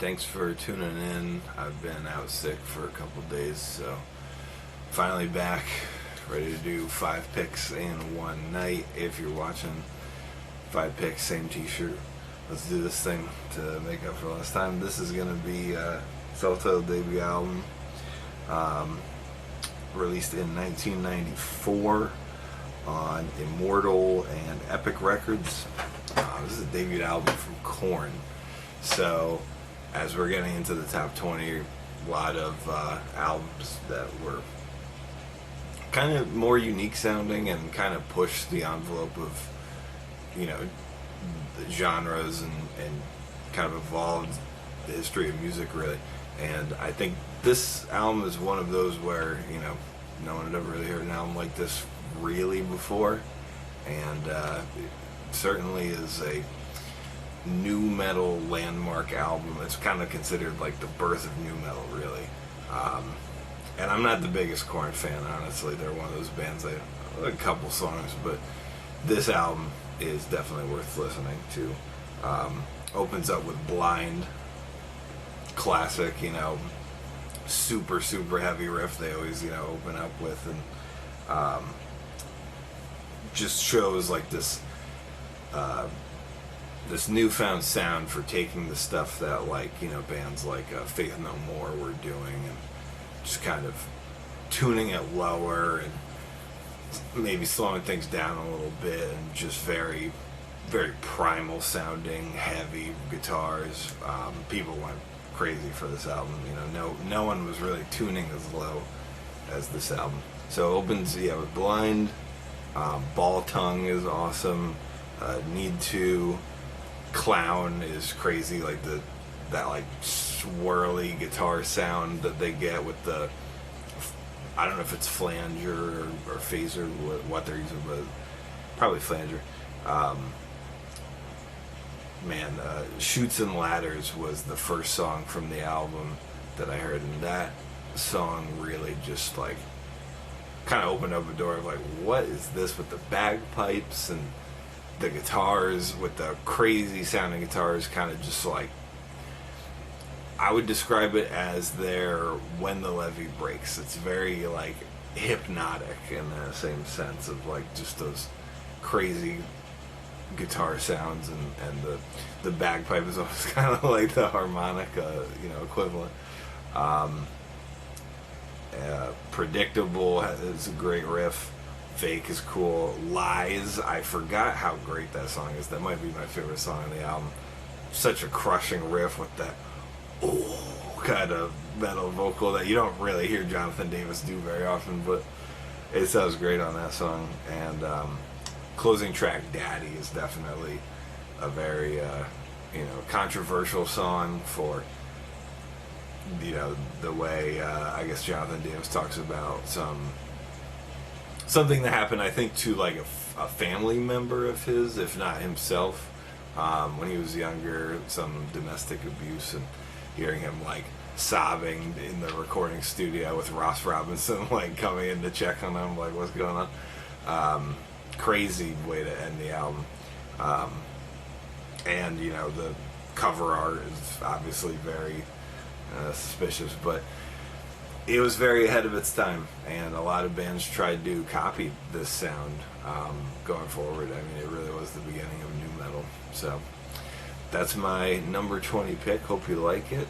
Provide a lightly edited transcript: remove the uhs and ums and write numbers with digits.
Thanks for tuning in. I've been out sick for a couple days, so finally back, ready to do 5 picks in one night. If you're watching, 5 picks, same t-shirt. Let's do this thing to make up for last time. This is going to be self-titled debut album, released in 1994 on Immortal and Epic Records. This is a debut album from KoYan. So, as we're getting into the top 20, a lot of albums that were kind of more unique sounding and kind of pushed the envelope of, you know, the genres and kind of evolved the history of music, really. And I think this album is one of those where, you know, no one had ever really heard an album like this really before. And it certainly is a new metal landmark album. It's kind of considered like the birth of new metal, really. And I'm not the biggest KoYan fan, honestly. They're one of those bands that a couple songs, but this album is definitely worth listening to. Opens up with Blind, classic, you know, super heavy riff they always, you know, open up with, and just shows like this this newfound sound for taking the stuff that, like, you know, bands like Faith No More were doing, and just kind of tuning it lower and maybe slowing things down a little bit, and just very primal sounding, heavy guitars. People went crazy for this album. You know, no one was really tuning as low as this album. So it opens, yeah, with Blind. Ball Tongue is awesome. Need To. Clown is crazy, like that like swirly guitar sound that they get with the, I don't know if it's flanger or phaser, what they're using, but probably flanger. Chutes and Ladders was the first song from the album that I heard, and that song really just like kind of opened up a door of like, what is this with the bagpipes and the guitars, with the crazy sounding guitars, kind of just like, I would describe it as their When the Levee Breaks. It's very like hypnotic in the same sense of like just those crazy guitar sounds, and the bagpipe is almost kind of like the harmonica, you know, equivalent. Predictable is a great riff. Fake is cool. Lies, I forgot how great that song is. That might be my favorite song on the album. Such a crushing riff with that kind of metal vocal that you don't really hear Jonathan Davis do very often, but it sounds great on that song. And closing track, Daddy, is definitely a very controversial song for, you know, the way I guess Jonathan Davis talks about something that happened, I think, to like a family member of his, if not himself, when he was younger, some domestic abuse, and hearing him like sobbing in the recording studio with Ross Robinson like coming in to check on him, like, what's going on. Crazy way to end the album. And, you know, the cover art is obviously very suspicious, but it was very ahead of its time, and a lot of bands tried to copy this sound going forward. I mean, it really was the beginning of new metal. So that's my number 20 pick. Hope you like it.